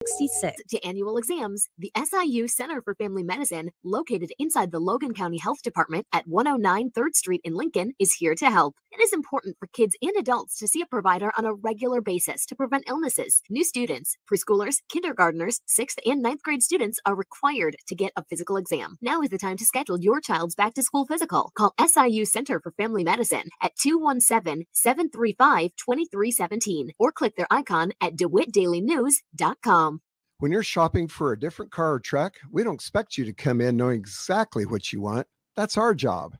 66 to annual exams, the SIU Center for Family Medicine, located inside the Logan County Health Department at 109 3rd Street in Lincoln, is here to help. It is important for kids and adults to see a provider on a regular basis to prevent illnesses. New students, preschoolers, kindergartners, 6th and 9th grade students are required to get a physical exam. Now is the time to schedule your child's back-to-school physical. Call SIU Center for Family Medicine at 217-735-2317 or click their icon at DeWittDailyNews.com. When you're shopping for a different car or truck, we don't expect you to come in knowing exactly what you want. That's our job.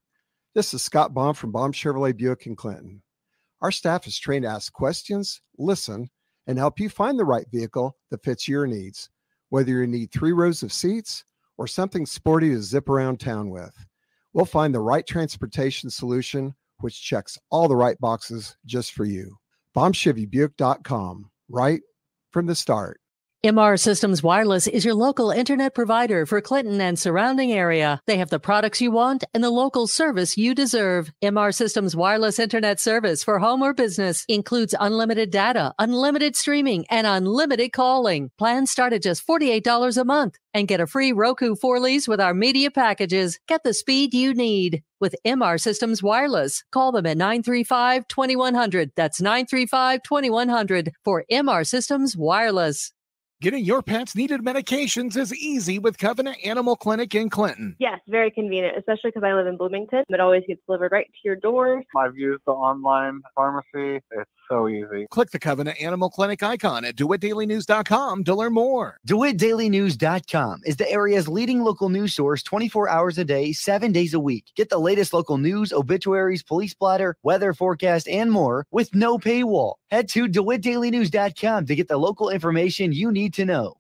This is Scott Baum from Baum Chevrolet Buick in Clinton. Our staff is trained to ask questions, listen, and help you find the right vehicle that fits your needs, whether you need 3 rows of seats or something sporty to zip around town with. We'll find the right transportation solution which checks all the right boxes just for you. BaumChevyBuick.com, right from the start. MR Systems Wireless is your local internet provider for Clinton and surrounding area. They have the products you want and the local service you deserve. MR Systems Wireless Internet service for home or business includes unlimited data, unlimited streaming, and unlimited calling. Plans start at just $48 a month and get a free Roku 4-lease with our media packages. Get the speed you need with MR Systems Wireless. Call them at 935-2100. That's 935-2100 for MR Systems Wireless. Getting your pet's needed medications is easy with Covenant Animal Clinic in Clinton. Yes, very convenient, especially because I live in Bloomington. It always gets delivered right to your door. I've used the online pharmacy. It's so easy. Click the Covenant Animal Clinic icon at DeWittDailyNews.com to learn more. DeWittDailyNews.com is the area's leading local news source 24 hours a day, 7 days a week. Get the latest local news, obituaries, police splatter, weather forecast, and more with no paywall. Head to DeWittDailyNews.com to get the local information you need to know.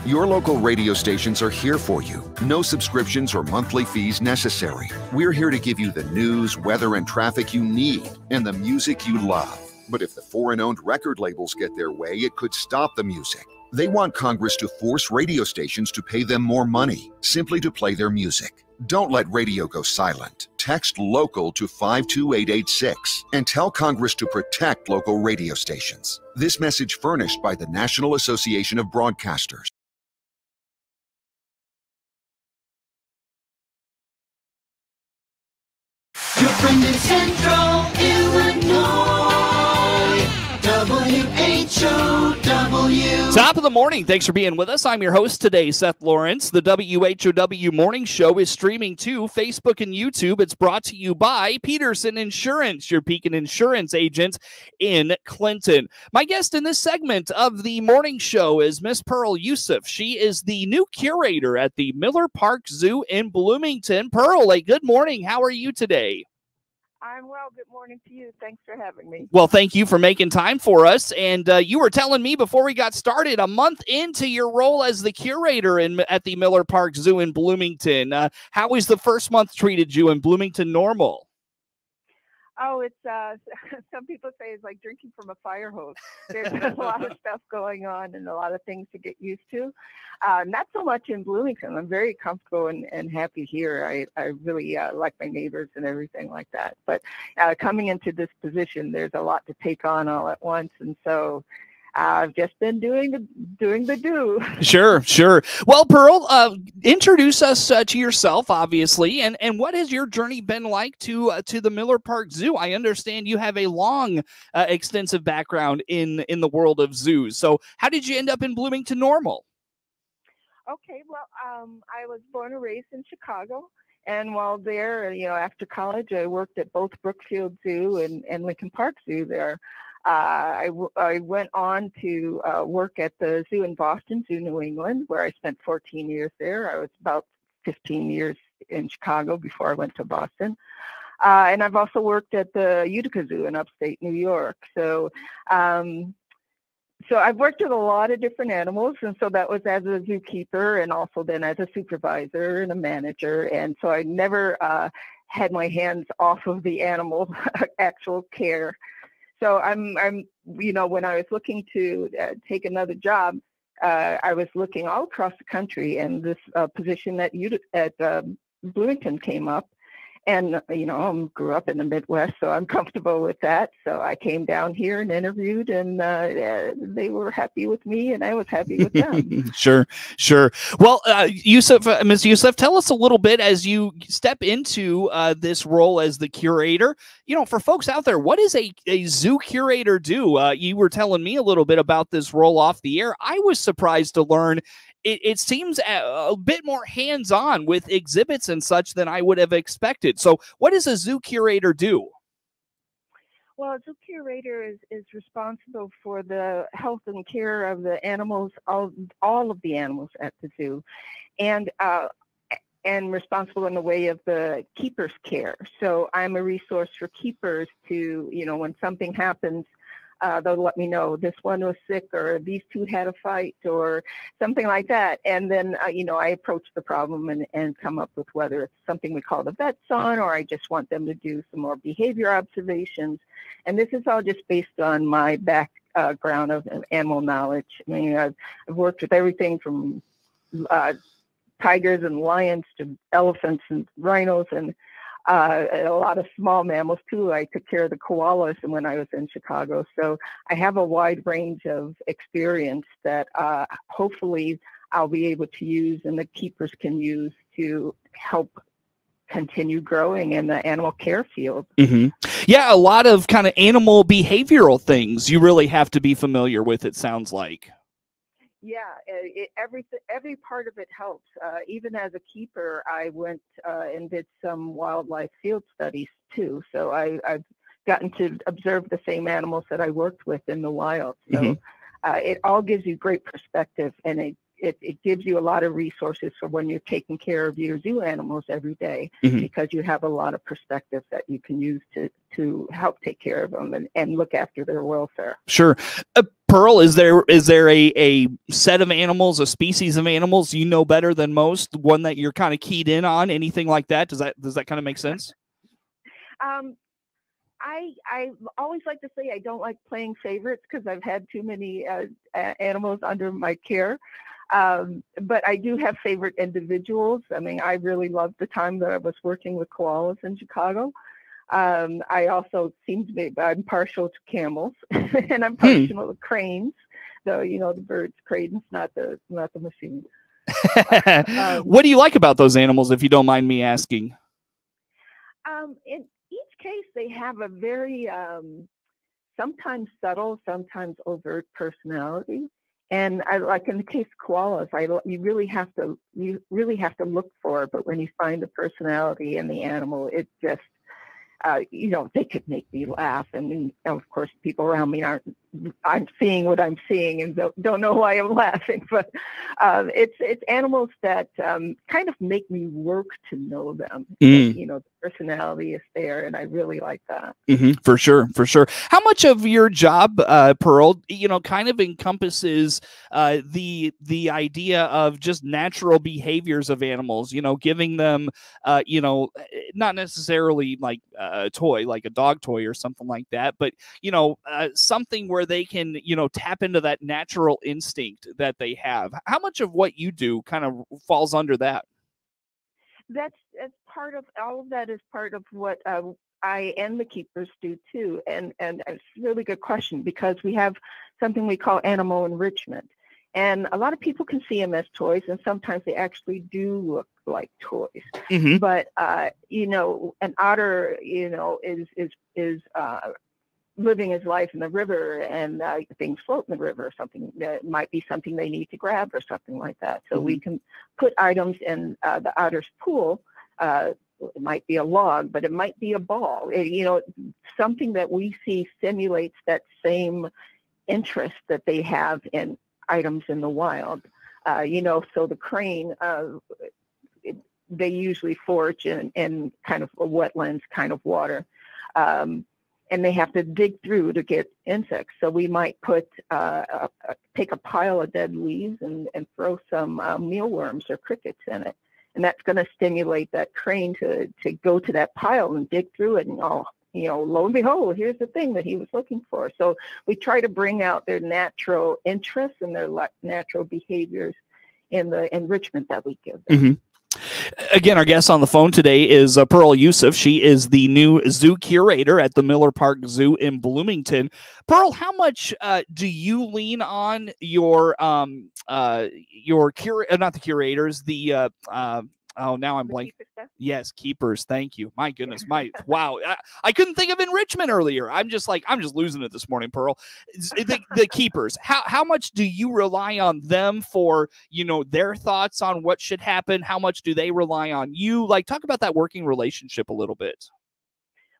Your local radio stations are here for you. No subscriptions or monthly fees necessary. We're here to give you the news, weather, and traffic you need and the music you love. But if the foreign-owned record labels get their way, it could stop the music. They want Congress to force radio stations to pay them more money simply to play their music. Don't let radio go silent. Text LOCAL to 52886 and tell Congress to protect local radio stations. This message furnished by the National Association of Broadcasters. Your friend in Central Illinois, WHOW. Top of the morning. Thanks for being with us. I'm your host today, Seth Lawrence. The WHOW Morning Show is streaming to Facebook and YouTube. It's brought to you by Peterson Insurance, your Pekin Insurance agent in Clinton. My guest in this segment of the morning show is Miss Pearl Yusuf. She is the new curator at the Miller Park Zoo in Bloomington. Pearl, good morning. How are you today? I'm well. Good morning to you. Thanks for having me. Well, thank you for making time for us. And you were telling me before we got started, a month into your role as the curator at the Miller Park Zoo in Bloomington. How has the first month treated you in Bloomington-Normal? Oh, it's some people say it's like drinking from a fire hose. There's a lot of stuff going on and a lot of things to get used to. Not so much in Bloomington. I'm very comfortable and happy here. I really like my neighbors and everything like that. But coming into this position, there's a lot to take on all at once. And so I've just been doing the do. Sure. Well, Pearl, introduce us to yourself, obviously, and what has your journey been like to the Miller Park Zoo? I understand you have a long, extensive background in the world of zoos. So, how did you end up in Bloomington-Normal? Okay, well, I was born and raised in Chicago. And while there, after college, I worked at both Brookfield Zoo and Lincoln Park Zoo there. I went on to work at the zoo in Boston, Zoo New England, where I spent 14 years there. I was about 15 years in Chicago before I went to Boston. And I've also worked at the Utica Zoo in upstate New York. So I've worked with a lot of different animals, and so that was as a zookeeper and also then as a supervisor and a manager. And so I never had my hands off of the animal actual care. So I'm when I was looking to take another job, I was looking all across the country, and this position at Bloomington came up. And, grew up in the Midwest, so I'm comfortable with that. So I came down here and interviewed, and they were happy with me, and I was happy with them. Sure. Well, Yusuf, Ms. Yusuf, tell us a little bit as you step into this role as the curator. For folks out there, what does a zoo curator do? You were telling me a little bit about this role off the air. I was surprised to learn it seems a bit more hands-on with exhibits and such than I would have expected. So what does a zoo curator do? Well, a zoo curator is responsible for the health and care of the animals, all of the animals at the zoo, and responsible in the way of the keepers' care. So I'm a resource for keepers to, when something happens, they'll let me know this one was sick or these two had a fight or something like that. And then, I approach the problem and come up with whether it's something we call the vet's on, or I just want them to do some more behavior observations. And this is all just based on my background of animal knowledge. I mean, I've worked with everything from tigers and lions to elephants and rhinos and a lot of small mammals too. I took care of the koalas when I was in Chicago. So I have a wide range of experience that hopefully I'll be able to use and the keepers can use to help continue growing in the animal care field. Mm-hmm. Yeah, a lot of kind of animal behavioral things you really have to be familiar with, it sounds like. Yeah, every part of it helps. Even as a keeper, I went and did some wildlife field studies too. So I've gotten to observe the same animals that I worked with in the wild. So it all gives you great perspective, and it gives you a lot of resources for when you're taking care of your zoo animals every day, because you have a lot of perspective that you can use to help take care of them and look after their welfare. Sure. Pearl, is there a set of animals, a species of animals you know better than most, one that you're kind of keyed in on, anything like that? Does that kind of make sense? I always like to say I don't like playing favorites because I've had too many animals under my care. But I do have favorite individuals. I mean, I really loved the time that I was working with koalas in Chicago. I also seem to be, I'm partial to camels and I'm partial to cranes, though, the birds, cranes, not the machine. What do you like about those animals, if you don't mind me asking? In each case, they have a very, sometimes subtle, sometimes overt personality. And I like in the case of koalas, you really have to look for it. But when you find the personality in the animal, it just they could make me laugh, and of course, people around me aren't seeing what I'm seeing and don't know why I'm laughing. But it's animals that kind of make me work to know them. The personality is there, and I really like that. For sure. How much of your job, Pearl, kind of encompasses the idea of just natural behaviors of animals? Giving them, not necessarily like a toy, like a dog toy or something like that, but something where they can tap into that natural instinct that they have. How much of what you do kind of falls under that? That's part of all of that is part of what I and the keepers do too, and it's a really good question because we have something we call animal enrichment, and a lot of people can see them as toys, and sometimes they actually do look like toys. But an otter, is living his life in the river, and things float in the river. Something that might be something they need to grab or something like that. So we can put items in the otter's pool. It might be a log, but it might be a ball. Something that we see stimulates that same interest that they have in items in the wild. So the crane, they usually forage in kind of a wetlands kind of water. And they have to dig through to get insects. So we might take a pile of dead leaves and throw some mealworms or crickets in it. And that's going to stimulate that crane to go to that pile and dig through it. And, lo and behold, here's the thing that he was looking for. So we try to bring out their natural interests and their natural behaviors in the enrichment that we give them. Again, our guest on the phone today is Pearl Yusuf. She is the new zoo curator at the Miller Park Zoo in Bloomington. Pearl, how much do you lean on your not the curators, the now I'm blank. Yes, keepers. Thank you. My goodness. Wow. I couldn't think of enrichment earlier. I'm just losing it this morning, Pearl. The keepers. How much do you rely on them for, their thoughts on what should happen? How much do they rely on you? Like, talk about that working relationship a little bit.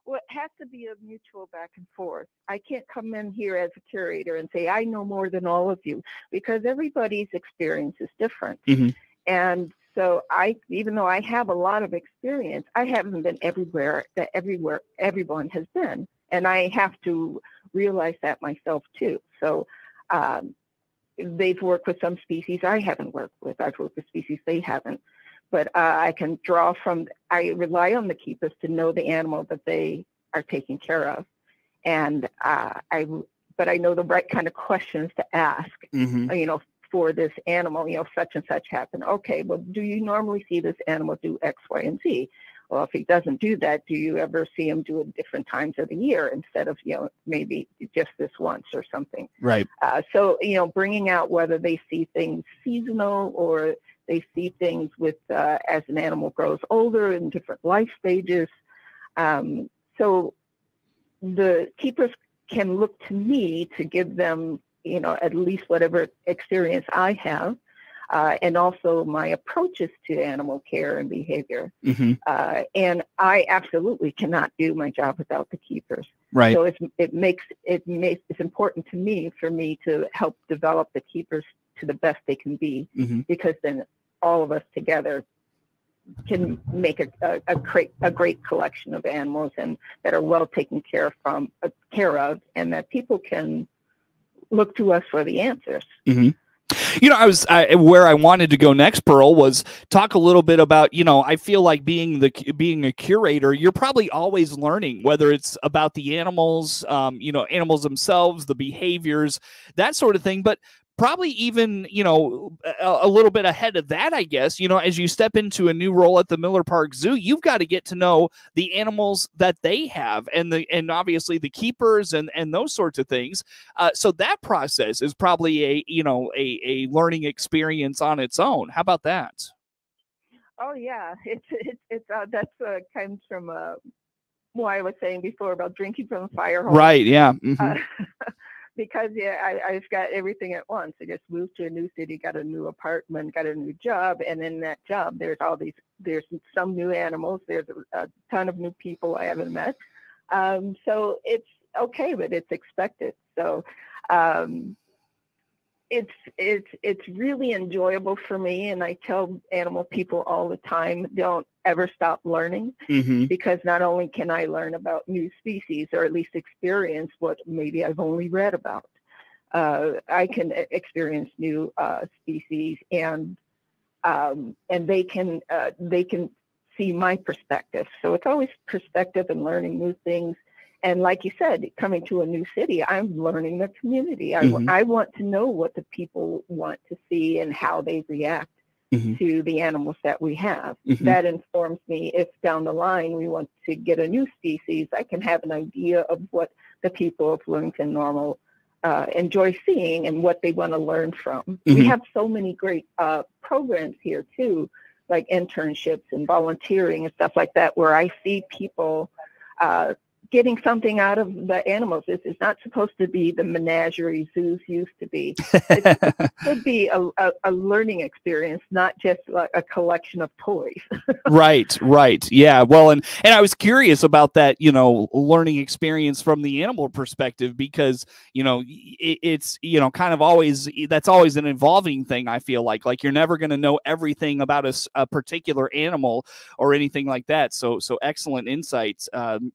Well, it has to be a mutual back and forth. I can't come in here as a curator and say, I know more than all of you, because everybody's experience is different. Mm-hmm. And so even though I have a lot of experience, I haven't been everywhere everyone has been. And I have to realize that myself too. So they've worked with some species I haven't worked with. I've worked with species they haven't. But I rely on the keepers to know the animal that they are taking care of. And but I know the right kind of questions to ask, mm-hmm. For this animal, such and such happened. Okay, well, do you normally see this animal do X, Y, and Z? Well, if he doesn't do that, do you ever see him do it different times of the year instead of, maybe just this once or something? Right. So, bringing out whether they see things seasonal or they see things with as an animal grows older in different life stages. So the keepers can look to me to give them, at least whatever experience I have, and also my approaches to animal care and behavior. Mm-hmm. And I absolutely cannot do my job without the keepers. Right. So it's important to me for me to help develop the keepers to the best they can be, mm-hmm. because then all of us together can make a great collection of animals and that are well taken care of, and that people can look to us for the answers. Mm-hmm. Where I wanted to go next, Pearl, was talk a little bit about, I feel like being a curator, you're probably always learning, whether it's about the animals, animals themselves, the behaviors, that sort of thing. But probably even, a little bit ahead of that, I guess, as you step into a new role at the Miller Park Zoo, you've got to get to know the animals that they have and obviously the keepers and those sorts of things. So that process is probably a learning experience on its own. How about that? Oh yeah, that's comes from what I was saying before about drinking from the fire hose. Right. Yeah. Mm-hmm. Because I've got everything at once. I just moved to a new city, got a new apartment, got a new job, and in that job, there's some new animals, there's a ton of new people I haven't met. So it's okay, but it's expected. So it's really enjoyable for me, and I tell animal people all the time, don't ever stop learning, mm-hmm. because not only can I learn about new species, or at least experience what maybe I've only read about, I can experience new species, and they can see my perspective. So it's always perspective and learning new things. And like you said, coming to a new city, I'm learning the community. Mm-hmm. I want to know what the people want to see and how they react mm-hmm. to the animals that we have. Mm-hmm. That informs me if down the line we want to get a new species, I can have an idea of what the people of Bloomington-Normal enjoy seeing and what they want to learn from. Mm-hmm. We have so many great programs here too, like internships and volunteering and stuff like that, where I see people getting something out of the animals. This is not supposed to be the menagerie zoos used to be. It should be a learning experience, not just like a collection of toys. Right. Yeah. Well, and I was curious about that, learning experience from the animal perspective, because, it's, kind of always, that's always an evolving thing. I feel like you're never going to know everything about a particular animal or anything like that. So excellent insights,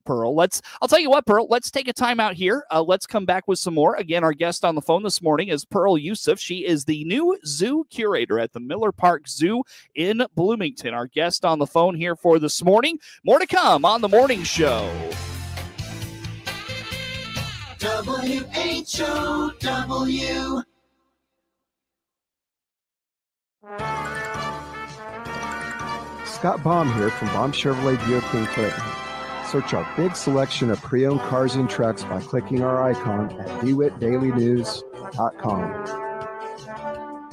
Pearl. I'll tell you what, Pearl, let's take a time out here. Let's come back with some more. Again, our guest on the phone this morning is Pearl Yusuf. She is the new zoo curator at the Miller Park Zoo in Bloomington. Our guest on the phone here for this morning. More to come on the morning show. WHOW. Scott Baum here from Baum Chevrolet Buick in Clinton. Search our big selection of pre-owned cars and trucks by clicking our icon at DeWittDailyNews.com.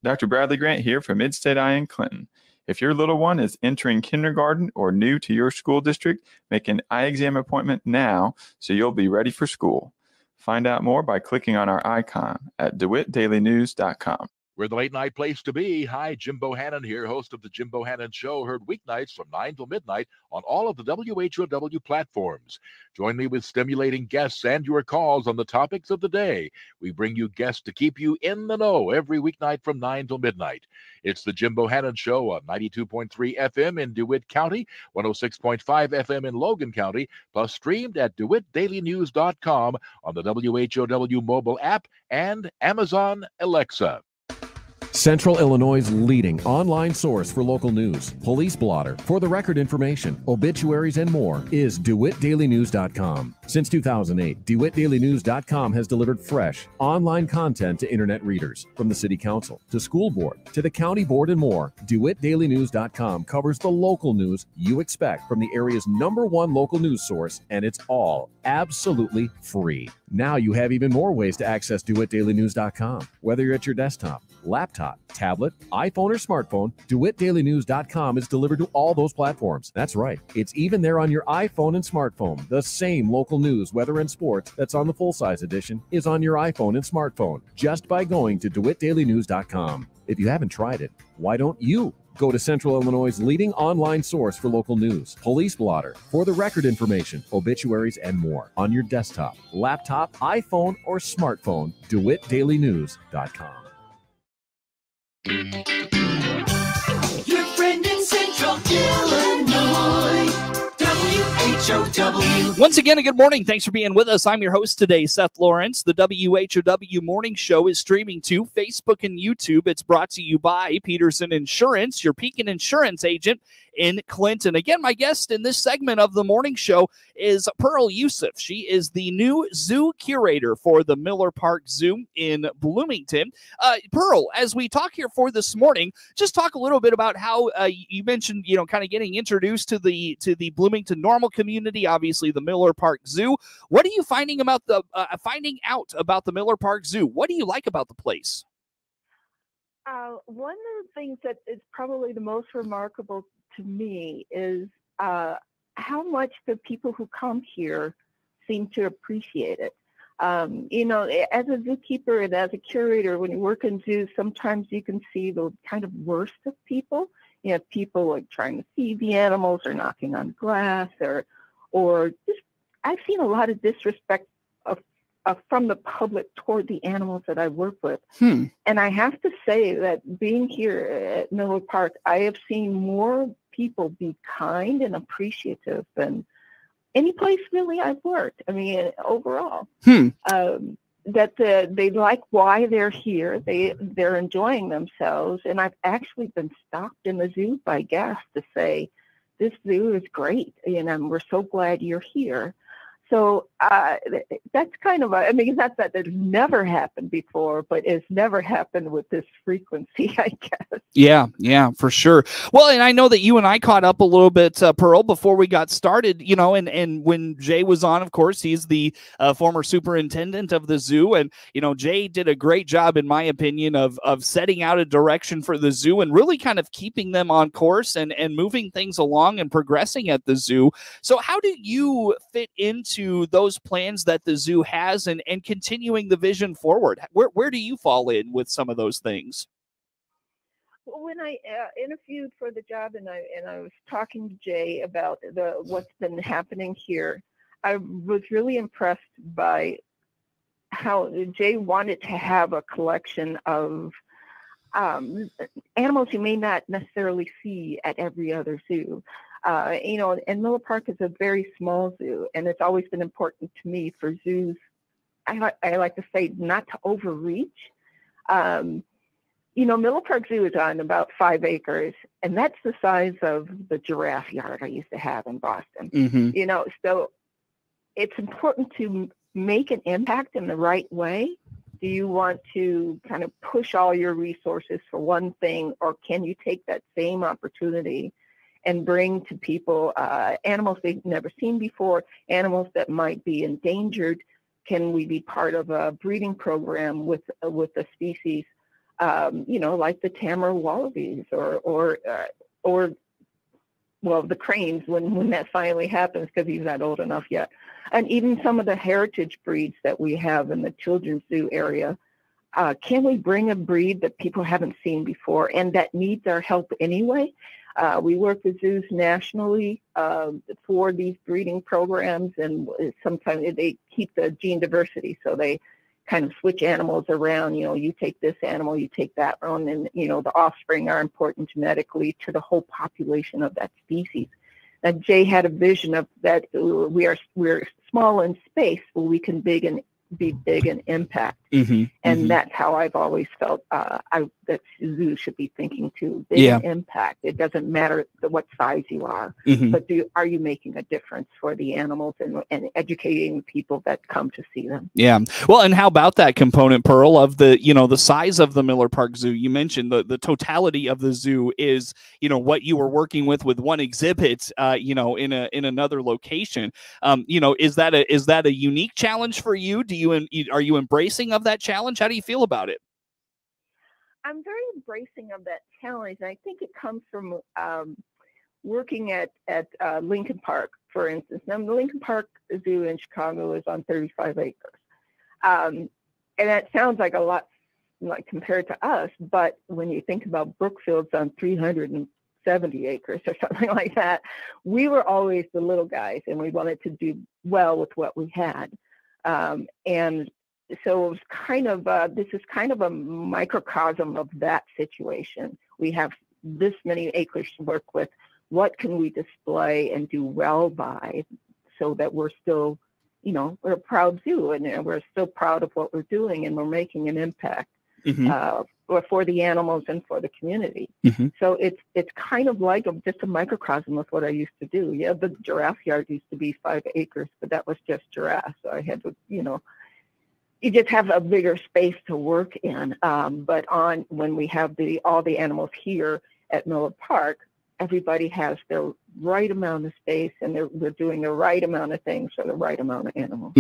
Dr. Bradley Grant here from Midstate Eye in Clinton. If your little one is entering kindergarten or new to your school district, make an eye exam appointment now so you'll be ready for school. Find out more by clicking on our icon at DeWittDailyNews.com. We're the late night place to be. Hi, Jim Bohannon here, host of the Jim Bohannon Show, heard weeknights from 9 till midnight on all of the WHOW platforms. Join me with stimulating guests and your calls on the topics of the day. We bring you guests to keep you in the know every weeknight from 9 till midnight. It's the Jim Bohannon Show on 92.3 FM in DeWitt County, 106.5 FM in Logan County, plus streamed at DeWittDailyNews.com on the WHOW mobile app and Amazon Alexa. Central Illinois' leading online source for local news, police blotter, for the record information, obituaries, and more is DeWittDailyNews.com. Since 2008, DeWittDailyNews.com has delivered fresh, online content to internet readers. From the City Council, to School Board, to the County Board, and more, DeWittDailyNews.com covers the local news you expect from the area's #1 local news source, and it's all absolutely free. Now you have even more ways to access DeWittDailyNews.com. Whether you're at your desktop, laptop, tablet, iPhone, or smartphone, DeWittDailyNews.com is delivered to all those platforms. That's right. It's even there on your iPhone and smartphone. The same local news, weather, and sports that's on the full-size edition is on your iPhone and smartphone just by going to DeWittDailyNews.com. If you haven't tried it, why don't you? Go to Central Illinois' leading online source for local news, police blotter, for the record information, obituaries, and more on your desktop, laptop, iPhone, or smartphone, DeWittDailyNews.com. Your friend in Central Illinois, WHOW. Once again, a good morning. Thanks for being with us. I'm your host today, Seth Lawrence. The WHOW Morning Show is streaming to Facebook and YouTube. It's brought to you by Peterson Insurance, your Pekin Insurance agent in Clinton. Again, my guest in this segment of the morning show is Pearl Yusuf. She is the new zoo curator for the Miller Park Zoo in Bloomington. Pearl, as we talk here for this morning, just talk a little bit about how you mentioned, kind of getting introduced to the Bloomington-Normal community, obviously the Miller Park Zoo. What are you finding out about the Miller Park Zoo? What do you like about the place? One of the things that is probably the most remarkable to me is how much the people who come here seem to appreciate it. As a zookeeper and as a curator, when you work in zoos, sometimes you can see the kind of worst of people. You have people like trying to feed the animals or knocking on glass or just, I've seen a lot of disrespect from the public toward the animals that I work with. And I have to say that being here at Miller Park, I have seen more people be kind and appreciative than any place really I've worked. I mean, overall, that they like why they're here. They're enjoying themselves. And I've actually been stopped in the zoo by guests to say, this zoo is great, and we're so glad you're here. So that's kind of, it's not that it's never happened before, but it's never happened with this frequency, I guess. Yeah, for sure. Well, and I know that you and I caught up a little bit, Pearl, before we got started, and when Jay was on, of course, he's the former superintendent of the zoo. And, Jay did a great job, in my opinion, of setting out a direction for the zoo and really kind of keeping them on course and moving things along and progressing at the zoo. So how do you fit into those plans that the zoo has and continuing the vision forward? Where do you fall in with some of those things? When I interviewed for the job and I was talking to Jay about what's been happening here, I was really impressed by how Jay wanted to have a collection of animals you may not necessarily see at every other zoo. And Miller Park is a very small zoo, and it's always been important to me for zoos, I like to say, not to overreach. Miller Park Zoo is on about 5 acres, and that's the size of the giraffe yard I used to have in Boston. So it's important to make an impact in the right way. Do you want to kind of push all your resources for one thing, or can you take that same opportunity and bring to people animals they've never seen before, animals that might be endangered. Can we be part of a breeding program with a species, like the Tamar wallabies or the cranes when that finally happens, because he's not old enough yet. And even some of the heritage breeds that we have in the children's zoo area. Can we bring a breed that people haven't seen before and that needs our help anyway? We work with zoos nationally for these breeding programs, and sometimes they keep the gene diversity, so they kind of switch animals around. You take this animal, you take that one, and the offspring are important genetically to the whole population of that species. And Jay had a vision of that we're small in space, but we can be big in impact. And that's how I've always felt that zoos should be thinking too. Big in impact. It doesn't matter what size you are, but are you making a difference for the animals and educating the people that come to see them? Yeah. Well, and how about that component, Pearl, of the the size of the Miller Park Zoo? You mentioned the totality of the zoo is what you were working with one exhibit in another location. Is that a unique challenge for you? Are you embracing of that challenge? How do you feel about it? I'm very embracing of that challenge. And I think it comes from working at Lincoln Park, for instance. Now, the Lincoln Park Zoo in Chicago is on 35 acres. And that sounds like a lot compared to us, but when you think about Brookfield's on 370 acres or something like that, we were always the little guys, and we wanted to do well with what we had. And so it was kind of this is kind of a microcosm of that situation. We have this many acres to work with. What can we display and do well by, so that we're still, we're a proud zoo, and we're still proud of what we're doing, and we're making an impact for the animals and for the community. So it's kind of like just a microcosm of what I used to do. Yeah, the giraffe yard used to be 5 acres, but that was just giraffes. So I had to, you just have a bigger space to work in. But when we have all the animals here at Miller Park, everybody has their right amount of space, and they're doing the right amount of things for the right amount of animals.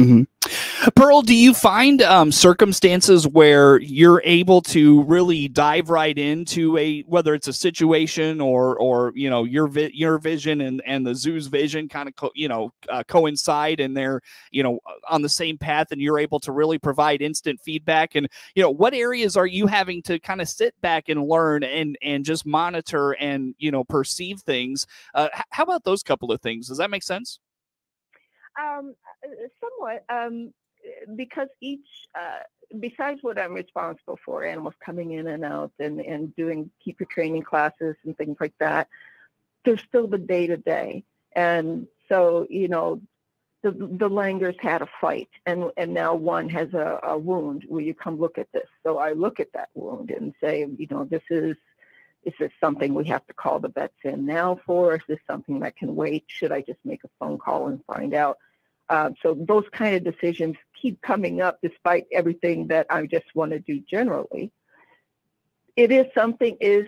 Pearl, do you find circumstances where you're able to really dive right into whether it's a situation or your vision and the zoo's vision kind of coincide, and they're on the same path, and you're able to really provide instant feedback? And what areas are you having to kind of sit back and learn and just monitor and perceive things? How about those couple of things? Does that make sense? Somewhat. Because each, besides what I'm responsible for, animals coming in and out and doing keeper training classes and things like that, there's still the day-to-day. And so, the Langers had a fight, and now one has a wound. Will you come look at this? So I look at that wound and say, is this something we have to call the vets in now for? Is this something that can wait? Should I just make a phone call and find out? So those kind of decisions keep coming up despite everything that I just want to do generally. It is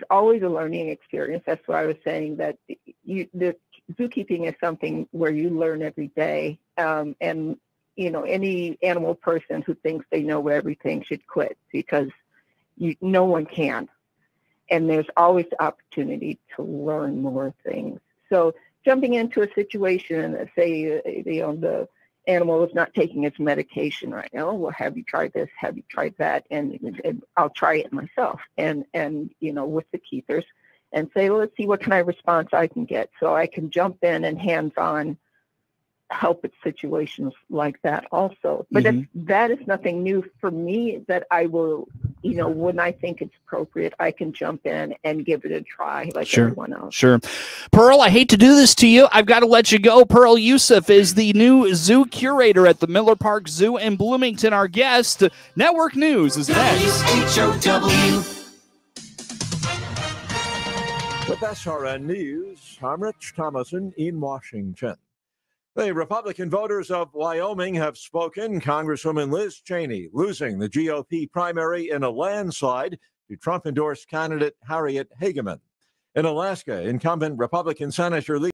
always a learning experience. That's why I was saying that the zookeeping is something where you learn every day. And, any animal person who thinks they know everything should quit, because no one can. And there's always the opportunity to learn more things. So jumping into a situation, say, the animal is not taking its medication right now. Well, have you tried this? Have you tried that? And I'll try it myself. And with the keepers, and say, well, let's see what kind of response I can get, so I can jump in and hands-on help with situations like that also. But that is nothing new for me, that I will, when I think it's appropriate, I can jump in and give it a try like everyone else. Sure. Pearl, I hate to do this to you. I've got to let you go. Pearl Yusuf is the new zoo curator at the Miller Park Zoo in Bloomington. Our guest. Network News is next. WHOW. With SRN News, I'm Rich Thomason in Washington. The Republican voters of Wyoming have spoken. Congresswoman Liz Cheney losing the GOP primary in a landslide to Trump-endorsed candidate Harriet Hageman. In Alaska, incumbent Republican Senator Lee